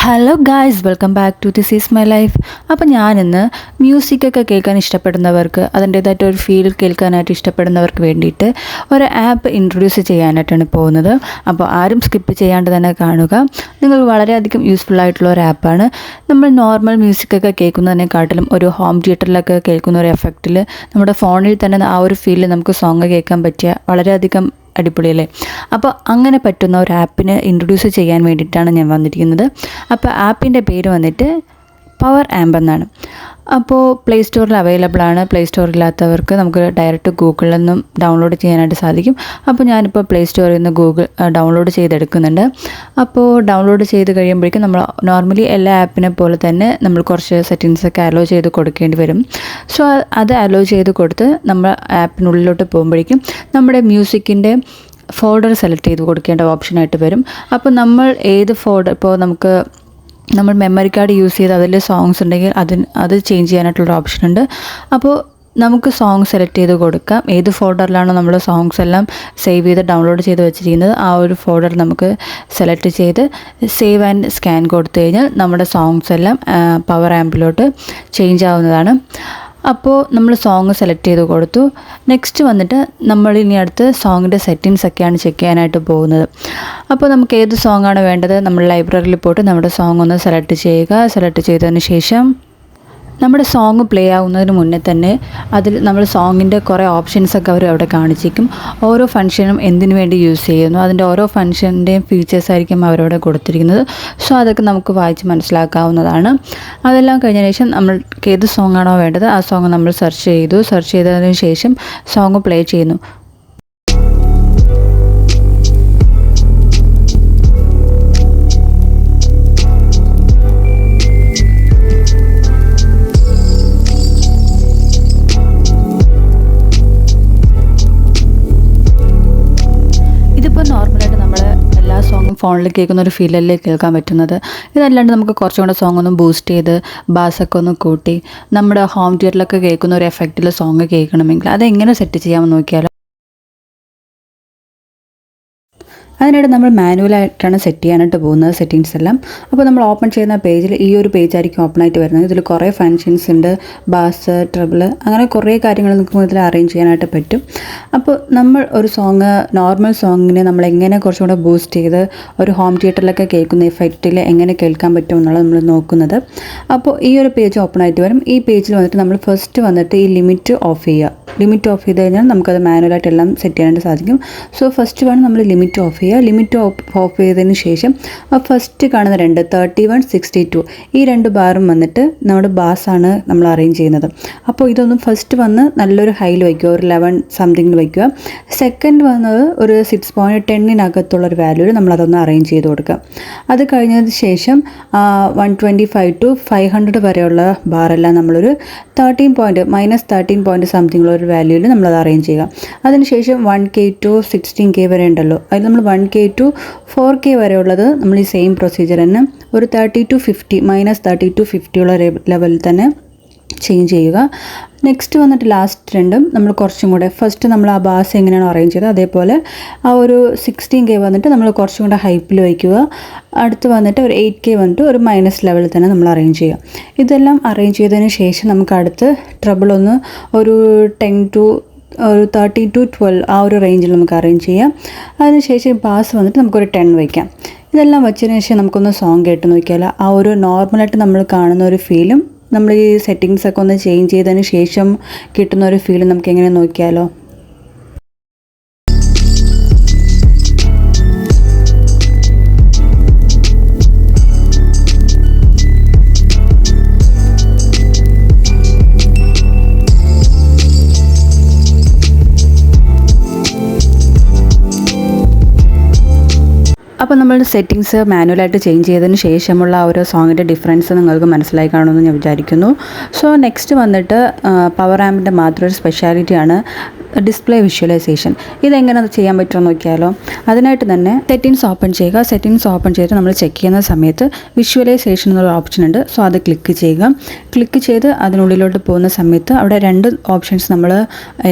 Hello guys, welcome back to this is my life. അപ്പോൾ ഞാനിന്ന് മ്യൂസിക്കൊക്കെ കേൾക്കാൻ ഇഷ്ടപ്പെടുന്നവർക്ക്, അതിൻ്റേതായിട്ട് ഒരു ഫീൽ കേൾക്കാനായിട്ട് ഇഷ്ടപ്പെടുന്നവർക്ക് വേണ്ടിയിട്ട് ഒരു ആപ്പ് ഇൻട്രൊഡ്യൂസ് ചെയ്യാനായിട്ടാണ് പോകുന്നത്. അപ്പോൾ ആരും സ്കിപ്പ് ചെയ്യാണ്ട് തന്നെ കാണുക. നിങ്ങൾ വളരെയധികം യൂസ്ഫുൾ ആയിട്ടുള്ള ഒരു ആപ്പാണ്. നമ്മൾ നോർമൽ മ്യൂസിക്കൊക്കെ കേൾക്കുന്നതിനെക്കാട്ടിലും ഒരു ഹോം തിയേറ്ററിലൊക്കെ കേൾക്കുന്ന ഒരു എഫക്റ്റിൽ നമ്മുടെ ഫോണിൽ തന്നെ ആ ഒരു ഫീലിൽ നമുക്ക് സോങ് കേൾക്കാൻ പറ്റിയ വളരെയധികം അടിപൊളിയല്ലേ. അപ്പോൾ അങ്ങനെ പറ്റുന്ന ഒരു ആപ്പിനെ ഇൻട്രൊഡ്യൂസ് ചെയ്യാൻ വേണ്ടിയിട്ടാണ് ഞാൻ വന്നിരിക്കുന്നത്. അപ്പോൾ ആപ്പിൻ്റെ പേര് വന്നിട്ട് പവർ ആംപ് എന്നാണ്. അപ്പോൾ പ്ലേ സ്റ്റോറിൽ അവൈലബിൾ ആണ്. പ്ലേ സ്റ്റോറില്ലാത്തവർക്ക് നമുക്ക് ഡയറക്റ്റ് ഗൂഗിളിൽ നിന്നും ഡൗൺലോഡ് ചെയ്യാനായിട്ട് സാധിക്കും. അപ്പോൾ ഞാനിപ്പോൾ പ്ലേ സ്റ്റോറിൽ നിന്ന് ഡൗൺലോഡ് ചെയ്തെടുക്കുന്നുണ്ട്. അപ്പോൾ ഡൗൺലോഡ് ചെയ്ത് കഴിയുമ്പോഴേക്കും നമ്മൾ നോർമലി എല്ലാ ആപ്പിനെ പോലെ തന്നെ നമ്മൾ കുറച്ച് സെറ്റിങ്സൊക്കെ അലോ ചെയ്ത് കൊടുക്കേണ്ടി വരും. സോ അത് അലോ ചെയ്ത് കൊടുത്ത് നമ്മൾ ആപ്പിനുള്ളിലോട്ട് പോകുമ്പോഴേക്കും നമ്മുടെ മ്യൂസിക്കിൻ്റെ ഫോൾഡർ സെലക്ട് ചെയ്ത് കൊടുക്കേണ്ട ഓപ്ഷനായിട്ട് വരും. അപ്പോൾ നമ്മൾ ഏത് ഫോൾഡർ, ഇപ്പോൾ നമ്മൾ മെമ്മറി കാർഡ് യൂസ് ചെയ്ത് അതിൽ സോങ്സ് ഉണ്ടെങ്കിൽ അത് ചേഞ്ച് ചെയ്യാനായിട്ടുള്ളൊരു ഓപ്ഷൻ ഉണ്ട്. അപ്പോൾ നമുക്ക് സോങ് സെലക്ട് ചെയ്ത് കൊടുക്കാം. ഏത് ഫോൾഡറിലാണോ നമ്മൾ സോങ്സ് എല്ലാം സേവ് ചെയ്ത് ഡൗൺലോഡ് ചെയ്ത് വെച്ചിരിക്കുന്നത് ആ ഒരു ഫോൾഡർ നമുക്ക് സെലക്ട് ചെയ്ത് സേവ് ആൻഡ് സ്കാൻ കൊടുത്തു കഴിഞ്ഞാൽ നമ്മുടെ സോങ്സ് എല്ലാം പവർ ആമ്പിലോട്ട് ചേഞ്ച് ആവുന്നതാണ്. അപ്പോൾ നമ്മൾ സോങ് സെലക്ട് ചെയ്ത് കൊടുത്തു. നെക്സ്റ്റ് വന്നിട്ട് നമ്മൾ ഇനി അടുത്ത് സോങ്ങിൻ്റെ സെറ്റിങ്സ് ഒക്കെയാണ് ചെക്ക് ചെയ്യാനായിട്ട് പോകുന്നത്. അപ്പോൾ നമുക്ക് ഏത് സോങ്ങാണ് വേണ്ടത്, നമ്മൾ ലൈബ്രറിയിൽ പോയിട്ട് നമ്മുടെ സോങ് ഒന്ന് സെലക്ട് ചെയ്യുക. സെലക്ട് ചെയ്തതിന് ശേഷം നമ്മുടെ സോങ് പ്ലേ ആവുന്നതിന് മുന്നേ തന്നെ അതിൽ നമ്മൾ സോങ്ങിൻ്റെ കുറേ ഓപ്ഷൻസൊക്കെ അവർ അവിടെ കാണിച്ചിരിക്കും. ഓരോ ഫംഗ്ഷനും എന്തിനു വേണ്ടി യൂസ് ചെയ്യുന്നു, അതിൻ്റെ ഓരോ ഫംഗ്ഷൻ്റെയും ഫീച്ചേഴ്സ് ആയിരിക്കും അവരവിടെ കൊടുത്തിരിക്കുന്നത്. സോ അതൊക്കെ നമുക്ക് വായിച്ച് മനസ്സിലാക്കാവുന്നതാണ്. അതെല്ലാം കഴിഞ്ഞതിന് ശേഷം നമ്മൾക്ക് ഏത് സോങ്ങാണോ വേണ്ടത് ആ സോങ് നമ്മൾ സെർച്ച് ചെയ്തതിന് ശേഷം സോങ് പ്ലേ ചെയ്യുന്നു. ഇതിപ്പോൾ നോർമലായിട്ട് നമ്മൾ എല്ലാ സോങ്ങും ഫോണിൽ കേൾക്കുന്ന ഒരു ഫീലല്ലേ കേൾക്കാൻ പറ്റുന്നത്. ഇതല്ലാണ്ട് നമുക്ക് കുറച്ചും കൂടെ സോങ് ഒന്ന് ബൂസ്റ്റ് ചെയ്ത് ബാസൊക്കെ ഒന്ന് കൂട്ടി നമ്മുടെ ഹോം തിയേറ്ററിലൊക്കെ കേൾക്കുന്ന ഒരു എഫക്റ്റിൽ സോങ് കേൾക്കണമെങ്കിൽ അതെങ്ങനെ സെറ്റ് ചെയ്യാമെന്ന് നോക്കിയാലോ. അതിനായിട്ട് നമ്മൾ മാനുവലായിട്ടാണ് സെറ്റ് ചെയ്യാനായിട്ട് പോകുന്നത് സെറ്റിങ്സ് എല്ലാം. അപ്പോൾ നമ്മൾ ഓപ്പൺ ചെയ്യുന്ന പേജിൽ ഈ ഒരു പേജായിരിക്കും ഓപ്പൺ ആയിട്ട് വരുന്നത്. ഇതിൽ കുറേ ഫങ്ഷൻസ് ഉണ്ട്, ബാസ്, ട്രബിൾ, അങ്ങനെ കുറേ കാര്യങ്ങൾ നമുക്ക് ഇതിൽ അറേഞ്ച് ചെയ്യാനായിട്ട് പറ്റും. അപ്പോൾ നമ്മൾ ഒരു നോർമൽ സോങ്ങിനെ നമ്മൾ എങ്ങനെ കുറച്ചും കൂടെ ബൂസ്റ്റ് ചെയ്ത് ഒരു ഹോം തിയേറ്ററിലൊക്കെ കേൾക്കുന്ന എഫക്റ്റിൽ എങ്ങനെ കേൾക്കാൻ പറ്റും എന്നുള്ളത് നമ്മൾ നോക്കുന്നത്. അപ്പോൾ ഈ ഒരു പേജ് ഓപ്പൺ ആയിട്ട് വരും. ഈ പേജിൽ വന്നിട്ട് നമ്മൾ ഫസ്റ്റ് വന്നിട്ട് ഈ ലിമിറ്റ് ഓഫ് ചെയ്യുക. ലിമിറ്റ് ഓഫ് ചെയ്ത് കഴിഞ്ഞാൽ നമുക്കത് മാനുവലായിട്ട് എല്ലാം സെറ്റ് ചെയ്യാനായിട്ട് സാധിക്കും. സോ ഫസ്റ്റ് വേണം നമ്മൾ ലിമിറ്റ് ഓഫ് ചെയ്യുക. ലിമിറ്റ് ഓഫ് ചെയ്തതിന് ശേഷം ആ ഫസ്റ്റ് കാണുന്ന 31, 62 ഈ 2 ബാറും വന്നിട്ട് നമ്മുടെ ബാസാണ് നമ്മൾ അറേഞ്ച് ചെയ്യുന്നത്. അപ്പോൾ ഇതൊന്നും ഫസ്റ്റ് വന്ന് നല്ലൊരു ഹൈയിൽ വയ്ക്കുക, ഒരു 11 സംതിങ്ങിൽ വയ്ക്കുക. സെക്കൻഡ് വന്നത് ഒരു 6.10-നകത്തുള്ളൊരു വാല്യൂവിൽ നമ്മളതൊന്ന് അറേഞ്ച് ചെയ്ത് കൊടുക്കുക. അത് കഴിഞ്ഞതിന് ശേഷം 125 to 500 വരെയുള്ള ബാറെല്ലാം നമ്മളൊരു -13 പോയിൻറ്റ് സംതിങ്ങുള്ള ഒരു വാല്യൂവിൽ നമ്മളത് അറേഞ്ച് ചെയ്യുക. അതിനുശേഷം 1K to 16K വരെ ഉണ്ടല്ലോ, അതിൽ നമ്മൾ 1K to 4K വരെയുള്ളത് നമ്മൾ ഈ സെയിം പ്രൊസീജിയർ തന്നെ ഒരു -30 to 50 ഉള്ള ലെവലിൽ തന്നെ ചേഞ്ച് ചെയ്യുക. നെക്സ്റ്റ് വന്നിട്ട് ലാസ്റ്റ് രണ്ടും നമ്മൾ കുറച്ചും കൂടെ ഫസ്റ്റ് നമ്മൾ ആ ബാസ് എങ്ങനെയാണോ അറേഞ്ച് ചെയ്തത് അതേപോലെ ആ ഒരു 16K വന്നിട്ട് നമ്മൾ കുറച്ചും കൂടെ ഹൈപ്പിൽ വയ്ക്കുക. അടുത്ത് വന്നിട്ട് ഒരു 8K വന്നിട്ട് ഒരു മൈനസ് ലെവലിൽ തന്നെ നമ്മൾ അറേഞ്ച് ചെയ്യുക. ഇതെല്ലാം അറേഞ്ച് ചെയ്തതിന് ശേഷം നമുക്ക് അടുത്ത് ട്രബിൾ ഒന്ന് ഒരു 10 to 30 to 12 ആ ഒരു റേഞ്ചിൽ നമുക്ക് അറേഞ്ച് ചെയ്യാം. അതിനുശേഷം ബാസ് വന്നിട്ട് നമുക്കൊരു 10 വയ്ക്കാം. ഇതെല്ലാം വെച്ചതിന് ശേഷം നമുക്കൊന്ന് സോങ് കേട്ട് നോക്കിയാൽ ആ ഒരു നോർമലായിട്ട് നമ്മൾ കാണുന്ന ഒരു ഫീലും നമ്മൾ ഈ സെറ്റിങ്സൊക്കെ ഒന്ന് ചേഞ്ച് ചെയ്തതിന് ശേഷം കിട്ടുന്ന ഒരു ഫീലും നമുക്ക് എങ്ങനെ നോക്കിയാലോ. അപ്പോൾ നമ്മൾ സെറ്റിങ്സ് മാനുവലായിട്ട് ചേഞ്ച് ചെയ്തതിന് ശേഷമുള്ള ഓരോ സോങ്ങിൻ്റെ ഡിഫറൻസ് നിങ്ങൾക്ക് മനസ്സിലായി കാണുമെന്ന് ഞാൻ വിചാരിക്കുന്നു. സോ നെക്സ്റ്റ് വന്നിട്ട് പവർ ആമ്പിൻ്റെ മാത്രം ഒരു സ്പെഷ്യാലിറ്റിയാണ്. Display visualisation. ഇതെങ്ങനെ ചെയ്യാൻ പറ്റുമെന്ന് നോക്കിയാലോ. അതിനായിട്ട് തന്നെ സെറ്റിങ്സ് ഓപ്പൺ ചെയ്യുക. സെറ്റിങ്സ് ഓപ്പൺ ചെയ്ത് നമ്മൾ ചെക്ക് ചെയ്യുന്ന സമയത്ത് വിഷ്വലൈസേഷൻ എന്നൊരു ഓപ്ഷൻ ഉണ്ട്. സോ അത് ക്ലിക്ക് ചെയ്യുക. ക്ലിക്ക് ചെയ്ത് അതിനുള്ളിലോട്ട് പോകുന്ന സമയത്ത് അവിടെ 2 ഓപ്ഷൻസ് നമ്മൾ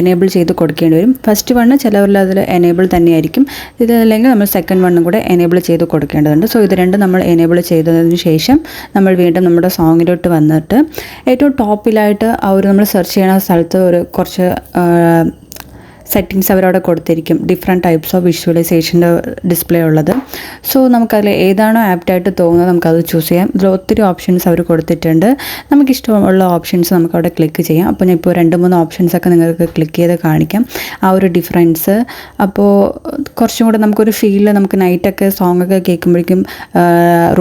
എനേബിൾ ചെയ്ത് കൊടുക്കേണ്ടി വരും. ഫസ്റ്റ് വണ്ണ് ചിലവരിൽ അതിൽ എനേബിൾ തന്നെയായിരിക്കും. ഇതല്ലെങ്കിൽ നമ്മൾ സെക്കൻഡ് വണ്ണും കൂടെ എനേബിൾ ചെയ്ത് കൊടുക്കേണ്ടതുണ്ട്. സോ ഇത് രണ്ടും നമ്മൾ എനേബിൾ ചെയ്തതിന് ശേഷം നമ്മൾ വീണ്ടും നമ്മുടെ സോങ്ങിലോട്ട് വന്നിട്ട് ഏറ്റവും ടോപ്പിലായിട്ട് നമ്മൾ സെർച്ച് ചെയ്യുന്ന സ്ഥലത്ത് ഒരു കുറച്ച് സെറ്റിങ്സ് അവരവിടെ കൊടുത്തിരിക്കും. ഡിഫറെൻറ്റ് ടൈപ്സ് ഓഫ് വിഷ്വലൈസേഷൻ്റെ ഡിസ്പ്ലേ ഉള്ളത്. സോ നമുക്കതിൽ ഏതാണോ ആപ്റ്റായിട്ട് തോന്നുന്നത് നമുക്കത് ചൂസ് ചെയ്യാം. ഇതിൽ ഒത്തിരി ഓപ്ഷൻസ് അവർ കൊടുത്തിട്ടുണ്ട്. നമുക്കിഷ്ടമുള്ള ഓപ്ഷൻസ് നമുക്കവിടെ ക്ലിക്ക് ചെയ്യാം. അപ്പോൾ ഞാൻ ഇപ്പോൾ 2-3 ഓപ്ഷൻസൊക്കെ നിങ്ങൾക്ക് ക്ലിക്ക് ചെയ്ത് കാണിക്കാം ആ ഒരു ഡിഫറൻസ്. അപ്പോൾ കുറച്ചും കൂടെ നമുക്കൊരു ഫീൽ, നമുക്ക് നൈറ്റൊക്കെ സോങ്ങൊക്കെ കേൾക്കുമ്പോഴേക്കും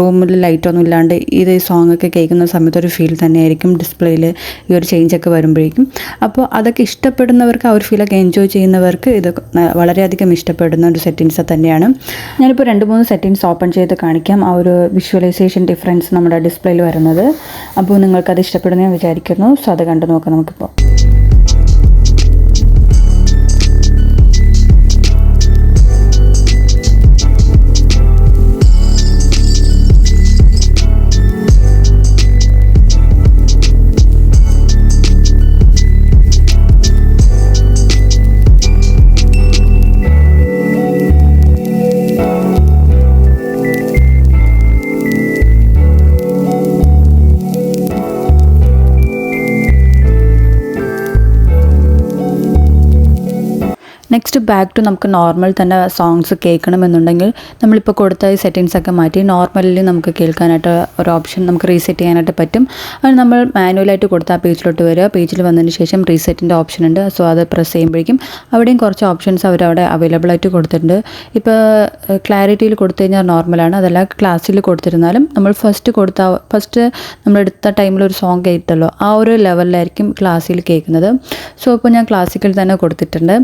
റൂമിൽ ലൈറ്റൊന്നും ഇല്ലാണ്ട് ഇത് സോങ്ങൊക്കെ കേൾക്കുന്ന സമയത്ത് ഒരു ഫീൽ തന്നെയായിരിക്കും ഡിസ്പ്ലേയിൽ ഈ ഒരു ചേഞ്ചൊക്കെ വരുമ്പോഴേക്കും. അപ്പോൾ അതൊക്കെ ഇഷ്ടപ്പെടുന്നവർക്ക് ആ ഒരു ഫീലൊക്കെ എൻജോയ് ചെയ്യുന്നവർക്ക് ഇത് വളരെയധികം ഇഷ്ടപ്പെടുന്ന ഒരു സെറ്റിങ്സ് തന്നെയാണ്. ഞാനിപ്പോൾ 2-3 സെറ്റിങ്സ് ഓപ്പൺ ചെയ്ത് കാണിക്കാം. ആ ഒരു വിഷ്വലൈസേഷൻ ഡിഫറൻസ് നമ്മുടെ ഡിസ്പ്ലേയിൽ വരുന്നത്. അപ്പോൾ നിങ്ങൾക്കത് ഇഷ്ടപ്പെടുന്നതെന്ന് വിചാരിക്കുന്നു. സോ അത് കണ്ടു നോക്കാം നമുക്കിപ്പോൾ. നെക്സ്റ്റ് ബാക്ക് ടു നമുക്ക് നോർമൽ തന്നെ സോങ്സ് കേൾക്കണമെന്നുണ്ടെങ്കിൽ നമ്മളിപ്പോൾ കൊടുത്ത ഈ സെറ്റിങ്സൊക്കെ മാറ്റി നോർമലി നമുക്ക് കേൾക്കാനായിട്ട് ഒരു ഓപ്ഷൻ നമുക്ക് റീസെറ്റ് ചെയ്യാനായിട്ട് പറ്റും. അത് നമ്മൾ മാനുവലായിട്ട് കൊടുത്ത ആ പേജിലോട്ട് വരിക. പേജിൽ വന്നതിന് ശേഷം റീസെറ്റിൻ്റെ ഓപ്ഷൻ ഉണ്ട്. സോ അത് പ്രസ് ചെയ്യുമ്പോഴേക്കും അവിടെയും കുറച്ച് ഓപ്ഷൻസ് അവരവിടെ അവൈലബിൾ ആയിട്ട് കൊടുത്തിട്ടുണ്ട്. ഇപ്പോൾ ക്ലാരിറ്റിയിൽ കൊടുത്തു കഴിഞ്ഞാൽ നോർമലാണ്. അതല്ല ക്ലാസ്സിൽ കൊടുത്തിരുന്നാലും നമ്മൾ ഫസ്റ്റ് നമ്മളെടുത്ത ടൈമിൽ ഒരു സോങ് കേട്ടല്ലോ ആ ഒരു ലെവലിലായിരിക്കും ക്ലാസ്സിൽ കേൾക്കുന്നത്. സോ ഇപ്പോൾ ഞാൻ ക്ലാസിക്കൽ തന്നെ കൊടുത്തിട്ടുണ്ട്.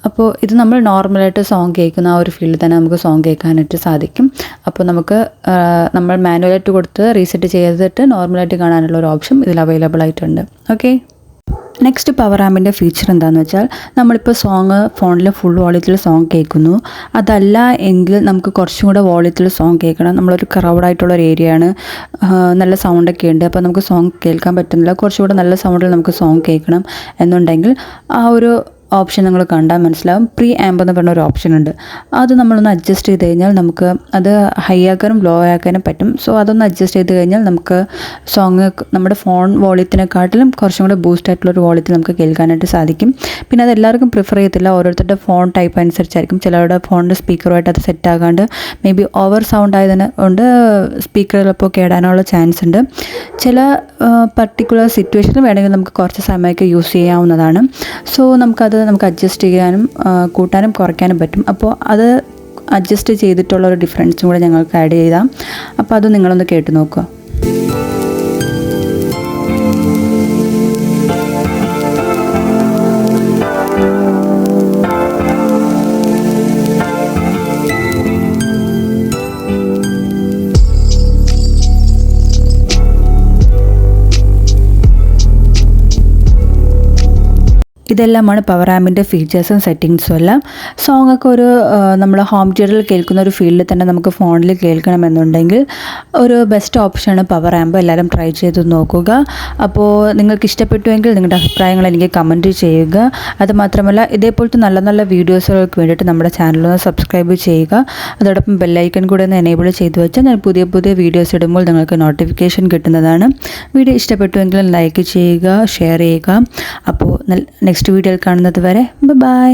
അപ്പോൾ ഇത് നമ്മൾ നോർമലായിട്ട് സോങ് കേൾക്കുന്ന ആ ഒരു ഫീൽഡിൽ തന്നെ നമുക്ക് സോങ് കേൾക്കാനായിട്ട് സാധിക്കും. അപ്പോൾ നമുക്ക് നമ്മൾ മാനുവലായിട്ട് കൊടുത്ത് റീസെറ്റ് ചെയ്തിട്ട് നോർമലായിട്ട് കാണാനുള്ള ഒരു ഓപ്ഷൻ ഇതിൽ അവൈലബിൾ ആയിട്ടുണ്ട്. ഓക്കെ, നെക്സ്റ്റ് പവർ ആമ്പിൻ്റെ ഫീച്ചർ എന്താണെന്ന് വെച്ചാൽ നമ്മളിപ്പോൾ സോങ് ഫോണിൽ ഫുൾ വോളിയത്തിൽ സോങ് കേൾക്കുന്നു. അതല്ല എങ്കിൽ നമുക്ക് കുറച്ചും കൂടെ വോളിയത്തിൽ സോങ് കേൾക്കണം. നമ്മളൊരു ക്രൗഡായിട്ടുള്ളൊരു ഏരിയയാണ്, നല്ല സൗണ്ടൊക്കെ ഉണ്ട്, അപ്പോൾ നമുക്ക് സോങ് കേൾക്കാൻ പറ്റുന്നില്ല, കുറച്ചുകൂടെ നല്ല സൗണ്ടിൽ നമുക്ക് സോങ് കേൾക്കണം എന്നുണ്ടെങ്കിൽ ആ ഒരു ഓപ്ഷൻ നിങ്ങൾ കണ്ടാൽ മനസ്സിലാവും. പ്രീ ആമ്പ് എന്ന് പറഞ്ഞ ഒരു ഓപ്ഷൻ ഉണ്ട്. അത് നമ്മളൊന്ന് അഡ്ജസ്റ്റ് ചെയ്ത് കഴിഞ്ഞാൽ നമുക്ക് അത് ഹൈ ആക്കാനും ലോ ആക്കാനും പറ്റും. സോ അതൊന്ന് അഡ്ജസ്റ്റ് ചെയ്ത് കഴിഞ്ഞാൽ നമുക്ക് സോങ് നമ്മുടെ ഫോൺ വോളിയത്തിനെക്കാട്ടിലും കുറച്ചും കൂടെ ബൂസ്റ്റ് ആയിട്ടുള്ളൊരു വോളിയത്തിൽ നമുക്ക് കേൾക്കാനായിട്ട് സാധിക്കും. പിന്നെ അതെല്ലാവർക്കും പ്രിഫർ ചെയ്യത്തില്ല. ഓരോരുത്തരുടെ ഫോൺ ടൈപ്പ് അനുസരിച്ചായിരിക്കും. ചിലരുടെ ഫോണിൻ്റെ സ്പീക്കറുമായിട്ട് അത് സെറ്റ് ആകാണ്ട് മേ ബി ഓവർ സൗണ്ട് ആയതിന് കൊണ്ട് സ്പീക്കർ ചിലപ്പോൾ കേടാനുള്ള ചാൻസ് ഉണ്ട്. ചില പർട്ടിക്കുലർ സിറ്റുവേഷനിൽ വേണമെങ്കിൽ നമുക്ക് കുറച്ച് സമയമൊക്കെ യൂസ് ചെയ്യാവുന്നതാണ്. സോ നമുക്ക് അഡ്ജസ്റ്റ് ചെയ്യാനും കൂട്ടാനും കുറയ്ക്കാനും പറ്റും. അപ്പോൾ അത് അഡ്ജസ്റ്റ് ചെയ്തിട്ടുള്ളൊരു ഡിഫറൻസും കൂടെ ഞങ്ങൾക്ക് ആഡ് ചെയ്താം. അപ്പോൾ അത് നിങ്ങളൊന്ന് കേട്ട് നോക്കുക. ഇതെല്ലാമാണ് പവർ ആമ്പിൻ്റെ ഫീച്ചേഴ്സും സെറ്റിങ്സും എല്ലാം. സോങ്ങൊക്കെ ഒരു നമ്മൾ ഹോം തിയേറ്ററിൽ കേൾക്കുന്ന ഒരു ഫീൽഡിൽ തന്നെ നമുക്ക് ഫോണിൽ കേൾക്കണമെന്നുണ്ടെങ്കിൽ ഒരു ബെസ്റ്റ് ഓപ്ഷനാണ് പവർ ആമ്പ്. എല്ലാവരും ട്രൈ ചെയ്ത് നോക്കുക. അപ്പോൾ നിങ്ങൾക്ക് ഇഷ്ടപ്പെട്ടുവെങ്കിൽ നിങ്ങളുടെ അഭിപ്രായങ്ങൾ എനിക്ക് കമൻറ്റ് ചെയ്യുക. അതുമാത്രമല്ല ഇതേപോലത്തെ നല്ല നല്ല വീഡിയോസുകൾക്ക് വേണ്ടിയിട്ട് നമ്മുടെ ചാനലൊന്ന് സബ്സ്ക്രൈബ് ചെയ്യുക. അതോടൊപ്പം ബെല്ലൈക്കൺ കൂടെ ഒന്ന് എനേബിൾ ചെയ്ത് വെച്ചാൽ ഞാൻ പുതിയ പുതിയ വീഡിയോസ് ഇടുമ്പോൾ നിങ്ങൾക്ക് നോട്ടിഫിക്കേഷൻ കിട്ടുന്നതാണ്. വീഡിയോ ഇഷ്ടപ്പെട്ടുവെങ്കിൽ ലൈക്ക് ചെയ്യുക, ഷെയർ ചെയ്യുക. അപ്പോൾ നെക്സ്റ്റ് വീഡിയോയിൽ കാണുന്നത് വരെ ബൈ.